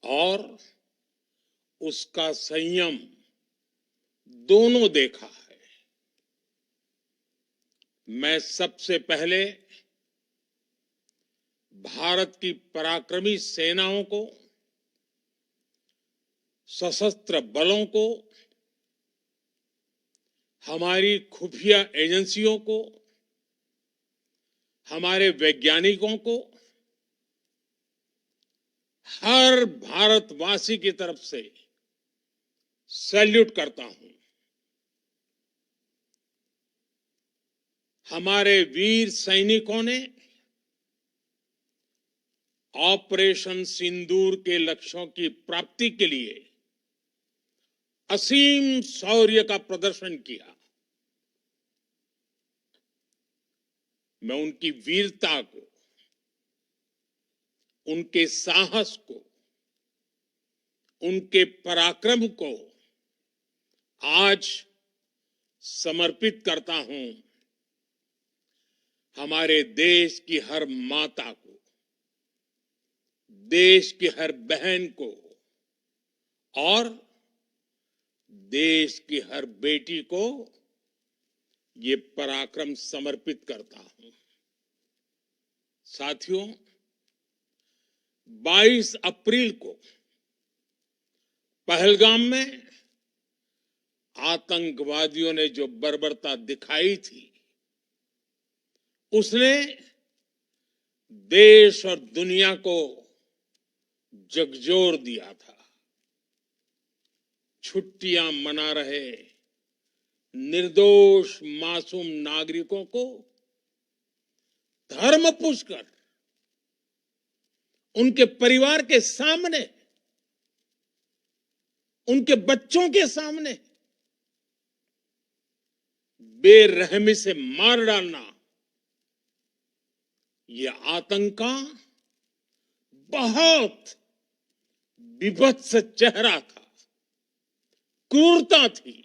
और उसका संयम दोनों देखा है। मैं सबसे पहले भारत की पराक्रमी सेनाओं को, सशस्त्र बलों को, हमारी खुफिया एजेंसियों को, हमारे वैज्ञानिकों को, हर भारतवासी की तरफ से सैल्यूट करता हूं। हमारे वीर सैनिकों ने ऑपरेशन सिंदूर के लक्ष्यों की प्राप्ति के लिए असीम शौर्य का प्रदर्शन किया। मैं उनकी वीरता को, उनके साहस को, उनके पराक्रम को आज समर्पित करता हूं हमारे देश की हर माता को, देश की हर बहन को और देश की हर बेटी को ये पराक्रम समर्पित करता हूं। साथियों, 22 अप्रैल को पहलगाम में आतंकवादियों ने जो बर्बरता दिखाई थी, उसने देश और दुनिया को झकझोर दिया था। छुट्टियां मना रहे निर्दोष मासूम नागरिकों को धर्म पूछकर उनके परिवार के सामने, उनके बच्चों के सामने बेरहमी से मार डालना, यह आतंक का बहुत विभत्स चेहरा था, क्रूरता थी।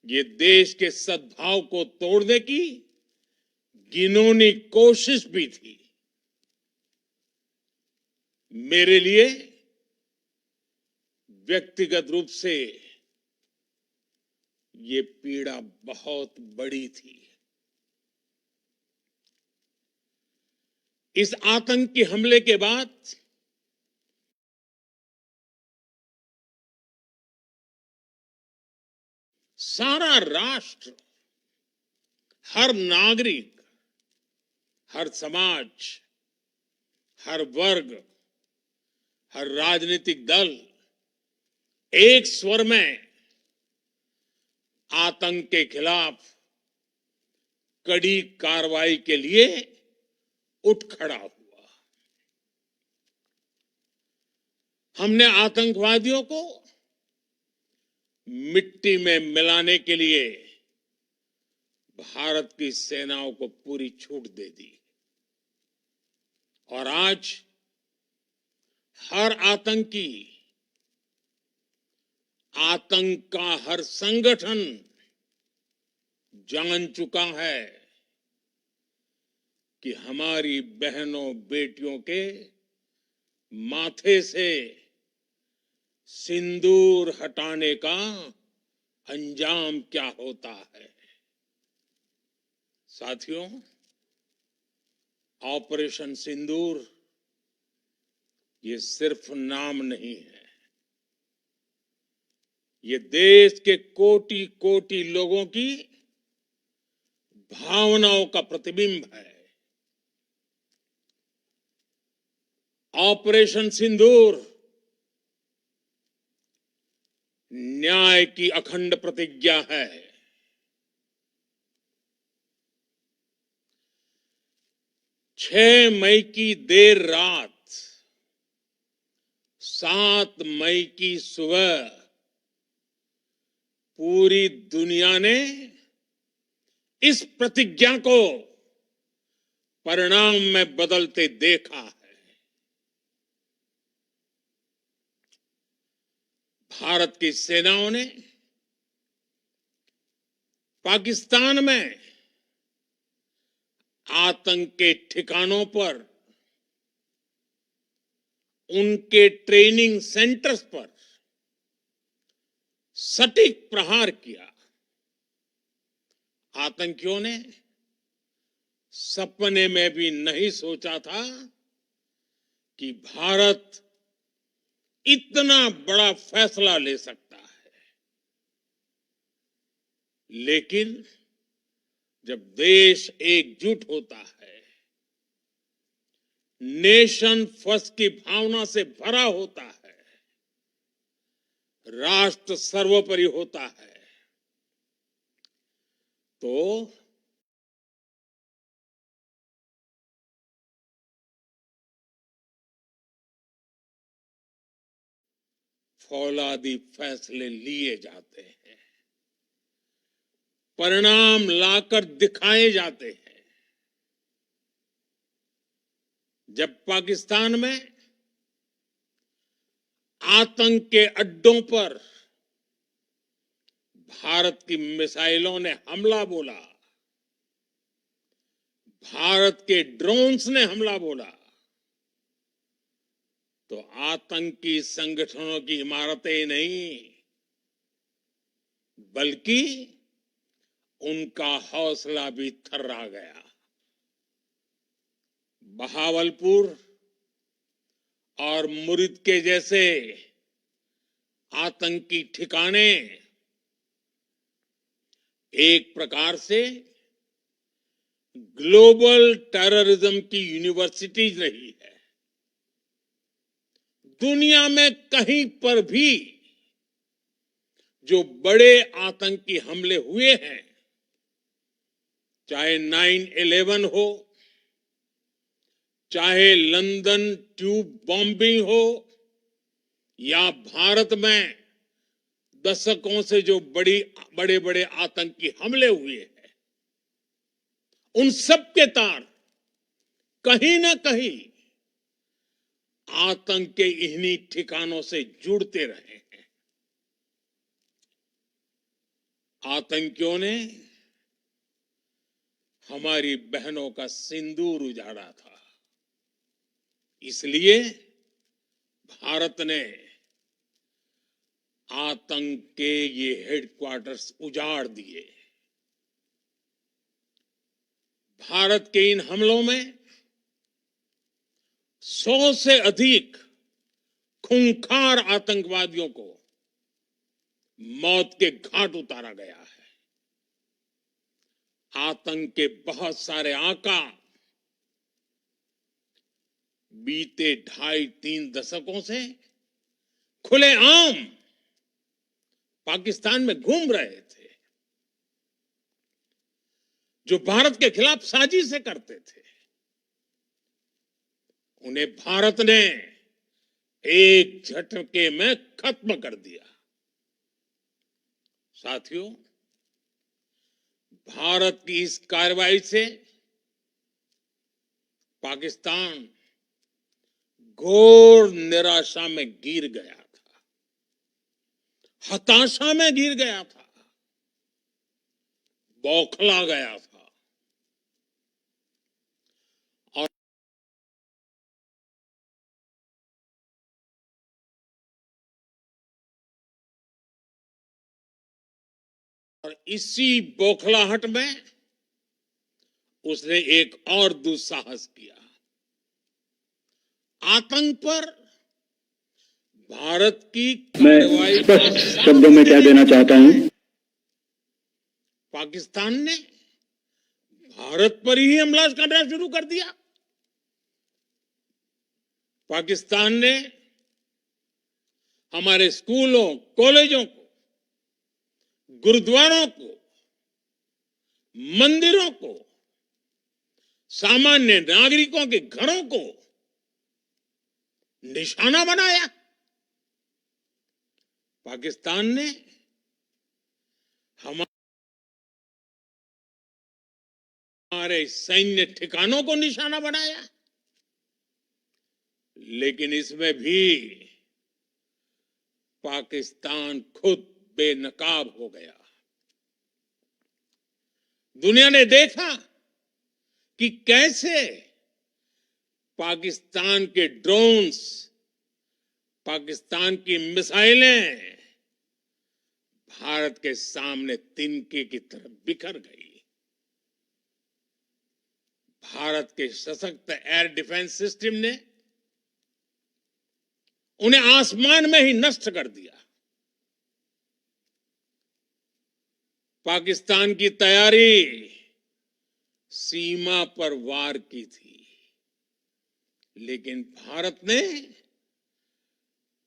ये देश के सद्भाव को तोड़ने की घिनौनी कोशिश भी थी। मेरे लिए व्यक्तिगत रूप से ये पीड़ा बहुत बड़ी थी। इस आतंकी हमले के बाद सारा राष्ट्र, हर नागरिक, हर समाज, हर वर्ग, हर राजनीतिक दल एक स्वर में आतंक के खिलाफ कड़ी कार्रवाई के लिए उठ खड़ा हुआ। हमने आतंकवादियों को मिट्टी में मिलाने के लिए भारत की सेनाओं को पूरी छूट दे दी और आज हर आतंकी, आतंक का हर संगठन जान चुका है कि हमारी बहनों बेटियों के माथे से सिंदूर हटाने का अंजाम क्या होता है। साथियों, ऑपरेशन सिंदूर ये सिर्फ नाम नहीं है, ये देश के कोटि कोटि लोगों की भावनाओं का प्रतिबिंब है। ऑपरेशन सिंदूर न्याय की अखंड प्रतिज्ञा है। 6 मई की देर रात, 7 मई की सुबह पूरी दुनिया ने इस प्रतिज्ञा को परिणाम में बदलते देखा है। भारत की सेनाओं ने पाकिस्तान में आतंक के ठिकानों पर उनके ट्रेनिंग सेंटर्स पर सटीक प्रहार किया। आतंकियों ने सपने में भी नहीं सोचा था कि भारत इतना बड़ा फैसला ले सकता है। लेकिन जब देश एकजुट होता है, नेशन फर्स्ट की भावना से भरा होता है, राष्ट्र सर्वोपरि होता है, तो फौलादी फैसले लिए जाते हैं, परिणाम लाकर दिखाए जाते हैं। जब पाकिस्तान में आतंक के अड्डों पर भारत की मिसाइलों ने हमला बोला, भारत के ड्रोन्स ने हमला बोला, तो आतंकी संगठनों की इमारतें नहीं, बल्कि उनका हौसला भी थर्रा गया। बहावलपुर और मुरिद के जैसे आतंकी ठिकाने एक प्रकार से ग्लोबल टेररिज्म की यूनिवर्सिटीज रही है। दुनिया में कहीं पर भी जो बड़े आतंकी हमले हुए हैं, चाहे 9/11 हो, चाहे लंदन ट्यूब बॉम्बिंग हो, या भारत में दशकों से जो बड़े बड़े आतंकी हमले हुए हैं, उन सब के तार कहीं ना कहीं आतंक के इन्हीं ठिकानों से जुड़ते रहे हैं। आतंकियों ने हमारी बहनों का सिंदूर उजाड़ा था, इसलिए भारत ने आतंक के ये हेडक्वार्टर्स उजाड़ दिए। भारत के इन हमलों में 100 से अधिक खूंखार आतंकवादियों को मौत के घाट उतारा गया है। आतंक के बहुत सारे आका बीते 2.5-3 दशकों से खुलेआम पाकिस्तान में घूम रहे थे, जो भारत के खिलाफ साजिशें करते थे। उन्हें भारत ने एक झटके में खत्म कर दिया। साथियों, भारत की इस कार्रवाई से पाकिस्तान घोर निराशा में गिर गया था, हताशा में गिर गया था, बौखला गया था। और इसी बौखलाहट में उसने एक और दुस्साहस किया। आतंक पर भारत की कार्रवाई मैं स्पष्ट शब्दों में कह देना चाहता हूं, पाकिस्तान ने भारत पर ही हमला करना शुरू कर दिया। पाकिस्तान ने हमारे स्कूलों, कॉलेजों को, गुरुद्वारों को, मंदिरों को, सामान्य नागरिकों के घरों को निशाना बनाया। पाकिस्तान ने हमारे सैन्य ठिकानों को निशाना बनाया। लेकिन इसमें भी पाकिस्तान खुद बेनकाब हो गया। दुनिया ने देखा कि कैसे पाकिस्तान के ड्रोन्स पाकिस्तान की मिसाइलें भारत के सामने तिनके की तरह बिखर गई। भारत के सशक्त एयर डिफेंस सिस्टम ने उन्हें आसमान में ही नष्ट कर दिया। पाकिस्तान की तैयारी सीमा पर वार की थी, लेकिन भारत ने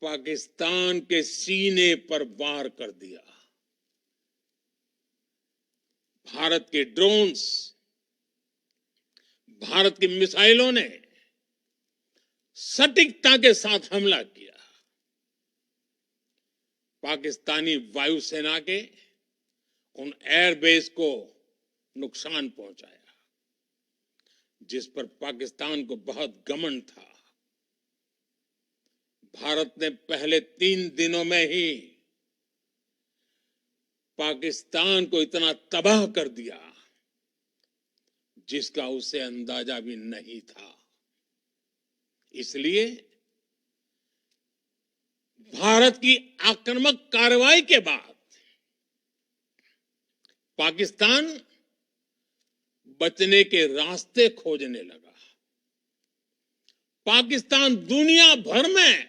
पाकिस्तान के सीने पर वार कर दिया। भारत के ड्रोन्स, भारत की मिसाइलों ने सटीकता के साथ हमला किया। पाकिस्तानी वायुसेना के उन एयरबेस को नुकसान पहुंचाया, जिस पर पाकिस्तान को बहुत घमंड था। भारत ने पहले 3 दिनों में ही पाकिस्तान को इतना तबाह कर दिया जिसका उसे अंदाजा भी नहीं था। इसलिए भारत की आक्रामक कार्रवाई के बाद पाकिस्तान बचने के रास्ते खोजने लगा। पाकिस्तान दुनिया भर में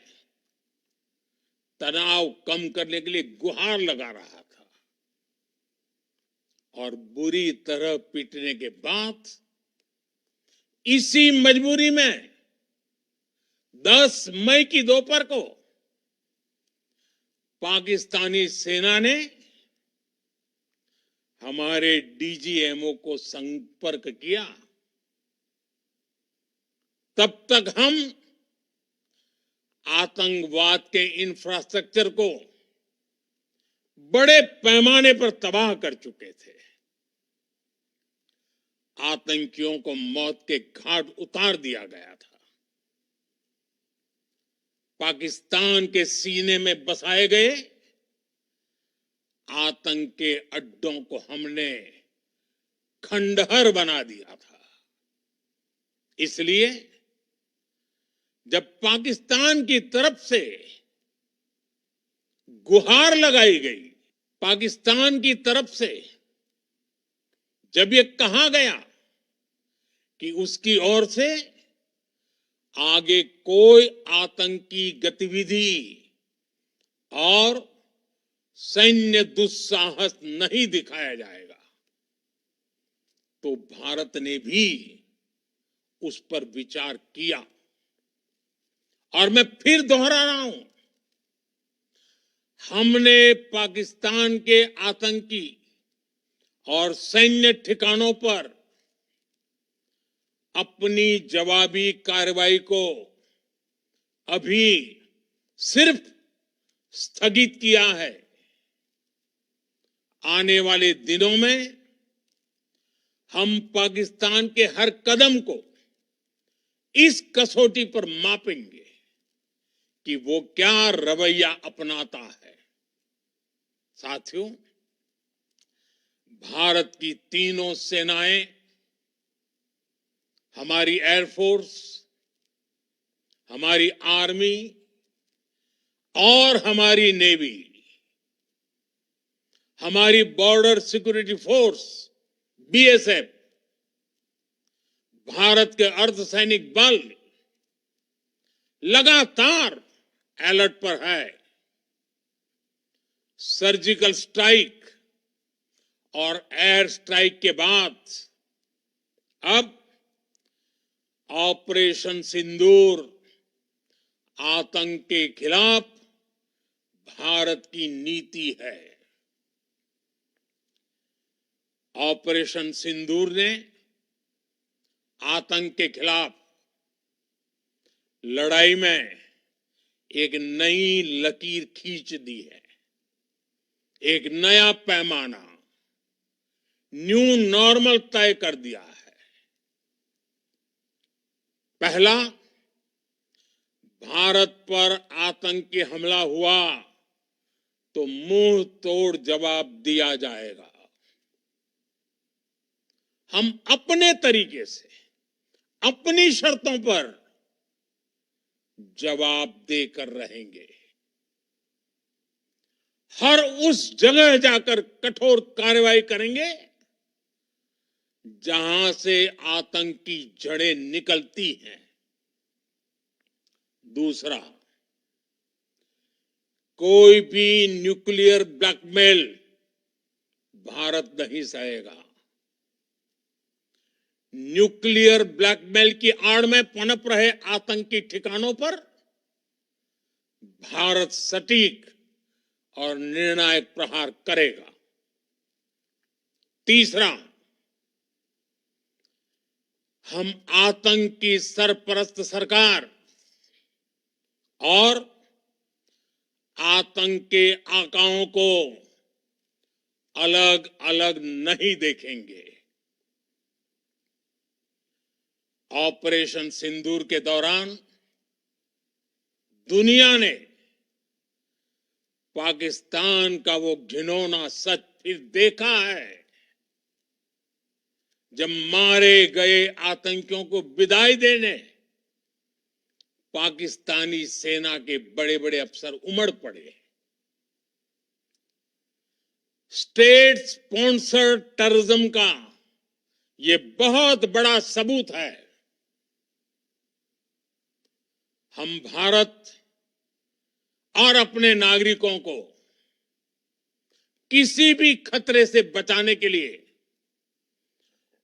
तनाव कम करने के लिए गुहार लगा रहा था, और बुरी तरह पीटने के बाद इसी मजबूरी में 10 मई की दोपहर को पाकिस्तानी सेना ने हमारे डीजीएमओ को संपर्क किया। तब तक हम आतंकवाद के इंफ्रास्ट्रक्चर को बड़े पैमाने पर तबाह कर चुके थे। आतंकियों को मौत के घाट उतार दिया गया था। पाकिस्तान के सीने में बसाए गए आतंक के अड्डों को हमने खंडहर बना दिया था। इसलिए जब पाकिस्तान की तरफ से गुहार लगाई गई, पाकिस्तान की तरफ से जब ये कहा गया कि उसकी ओर से आगे कोई आतंकी गतिविधि और सैन्य दुस्साहस नहीं दिखाया जाएगा, तो भारत ने भी उस पर विचार किया। और मैं फिर दोहरा रहा हूं, हमने पाकिस्तान के आतंकी और सैन्य ठिकानों पर अपनी जवाबी कार्रवाई को अभी सिर्फ स्थगित किया है। आने वाले दिनों में हम पाकिस्तान के हर कदम को इस कसौटी पर मापेंगे कि वो क्या रवैया अपनाता है। साथियों, भारत की तीनों सेनाएं, हमारी एयरफोर्स, हमारी आर्मी और हमारी नेवी, हमारी border security force BSF, Bharat के अर्धसैनिक बल लगातार अलर्ट पर है। सर्जिकल स्ट्राइक और एयर स्ट्राइक के बाद अब ऑपरेशन सिंदूर आतंक के खिलाफ भारत की नीति है। ऑपरेशन सिंदूर ने आतंक के खिलाफ लड़ाई में एक नई लकीर खींच दी है, एक नया पैमाना, न्यू नॉर्मल तय कर दिया है। पहला, भारत पर आतंकी हमला हुआ तो मुंह तोड़ जवाब दिया जाएगा। हम अपने तरीके से, अपनी शर्तों पर जवाब देकर रहेंगे। हर उस जगह जाकर कठोर कार्रवाई करेंगे जहां से आतंक की जड़ें निकलती हैं। दूसरा, कोई भी न्यूक्लियर ब्लैकमेल भारत नहीं सहेगा। न्यूक्लियर ब्लैकमेल की आड़ में पनप रहे आतंकी ठिकानों पर भारत सटीक और निर्णायक प्रहार करेगा। तीसरा, हम आतंक की सरपरस्त सरकार और आतंक के आकाओं को अलग अलग नहीं देखेंगे। ऑपरेशन सिंदूर के दौरान दुनिया ने पाकिस्तान का वो घिनौना सच फिर देखा है, जब मारे गए आतंकियों को विदाई देने पाकिस्तानी सेना के बड़े बड़े अफसर उमड़ पड़े। स्टेट स्पॉन्सर्ड टेररिज्म का ये बहुत बड़ा सबूत है। हम भारत और अपने नागरिकों को किसी भी खतरे से बचाने के लिए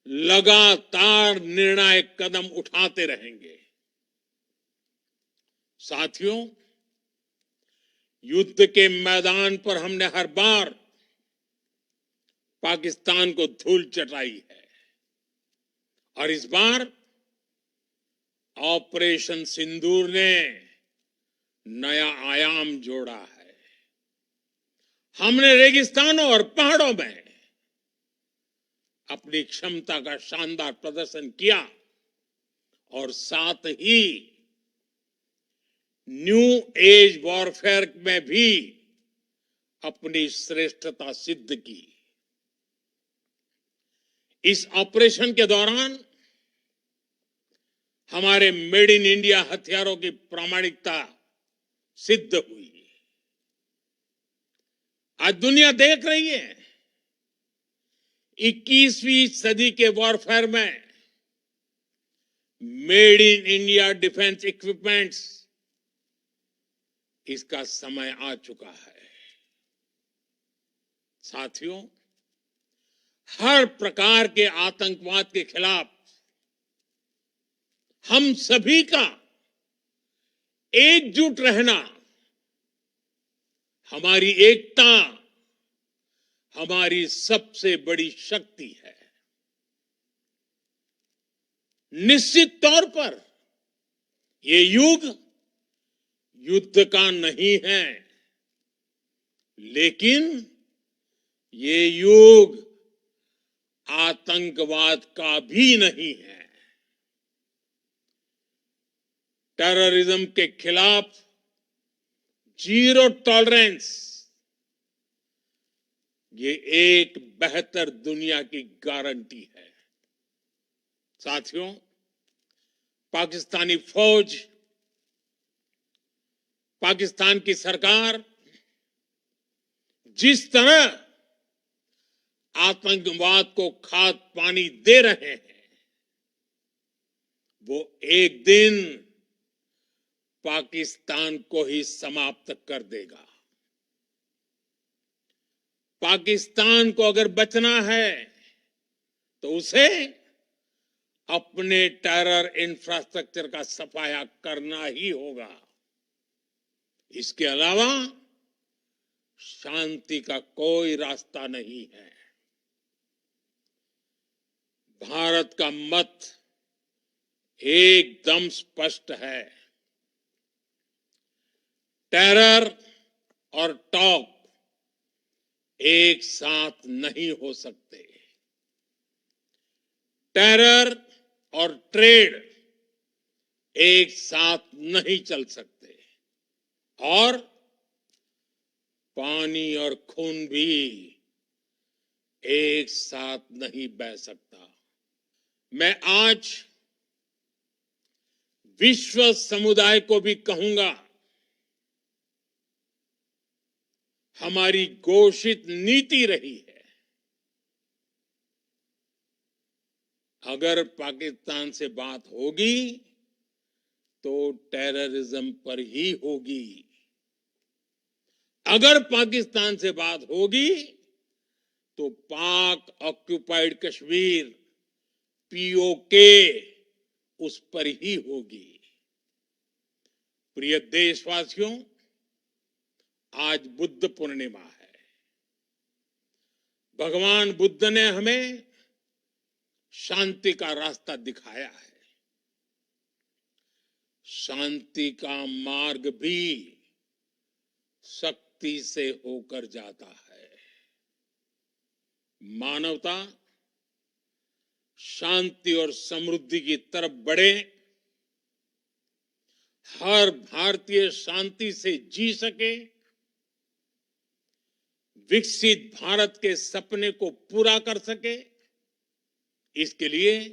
लगातार निर्णायक कदम उठाते रहेंगे। साथियों, युद्ध के मैदान पर हमने हर बार पाकिस्तान को धूल चटाई है और इस बार ऑपरेशन सिंदूर ने नया आयाम जोड़ा है। हमने रेगिस्तानों और पहाड़ों में अपनी क्षमता का शानदार प्रदर्शन किया और साथ ही न्यू एज वॉरफेयर में भी अपनी श्रेष्ठता सिद्ध की। इस ऑपरेशन के दौरान हमारे मेड इन इंडिया हथियारों की प्रामाणिकता सिद्ध हुई। आज दुनिया देख रही है 21वीं सदी के वॉरफेयर में made in India defence equipments, इसका समय आ चुका है। साथियों, हर प्रकार के आतंकवाद के खिलाफ हम सभी का एकजुट रहना, हमारी एकता हमारी सबसे बड़ी शक्ति है। निश्चित तौर पर ये युग युद्ध का नहीं है, लेकिन ये युग आतंकवाद का भी नहीं है। टेररिज्म के खिलाफ जीरो टॉलरेंस, ये एक बेहतर दुनिया की गारंटी है। साथियों, पाकिस्तानी फौज, पाकिस्तान की सरकार जिस तरह आतंकवाद को खाद पानी दे रहे हैं, वो एक दिन पाकिस्तान को ही समाप्त कर देगा। पाकिस्तान को अगर बचना है तो उसे अपने टेरर इंफ्रास्ट्रक्चर का सफाया करना ही होगा। इसके अलावा शांति का कोई रास्ता नहीं है। भारत का मत एकदम स्पष्ट है। टेरर और टॉक एक साथ नहीं हो सकते। टेरर और ट्रेड एक साथ नहीं चल सकते और पानी और खून भी एक साथ नहीं बह सकता। मैं आज विश्व समुदाय को भी कहूंगा, हमारी घोषित नीति रही है, अगर पाकिस्तान से बात होगी तो टेररिज्म पर ही होगी। अगर पाकिस्तान से बात होगी तो पाक ऑक्युपाइड कश्मीर पीओके उस पर ही होगी। प्रिय देशवासियों, आज बुद्ध पूर्णिमा है। भगवान बुद्ध ने हमें शांति का रास्ता दिखाया है। शांति का मार्ग भी शक्ति से होकर जाता है। मानवता शांति और समृद्धि की तरफ बढ़े, हर भारतीय शांति से जी सके, विकसित भारत के सपने को पूरा कर सके, इसके लिए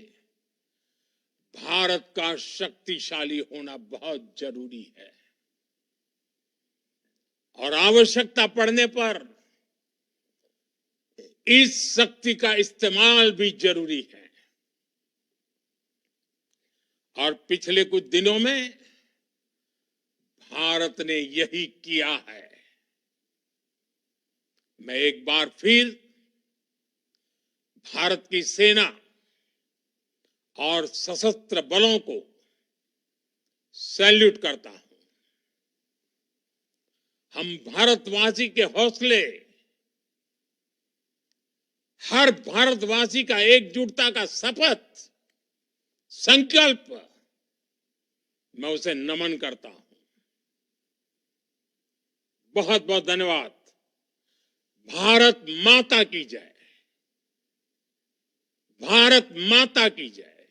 भारत का शक्तिशाली होना बहुत जरूरी है। और आवश्यकता पड़ने पर इस शक्ति का इस्तेमाल भी जरूरी है। और पिछले कुछ दिनों में भारत ने यही किया है। मैं एक बार फिर भारत की सेना और सशस्त्र बलों को सैल्यूट करता हूं। हम भारतवासी के हौसले, हर भारतवासी का एकजुटता का शपथ, संकल्प, मैं उसे नमन करता हूं। बहुत बहुत धन्यवाद। भारत माता की जय। भारत माता की जय।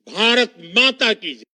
भारत माता की जय।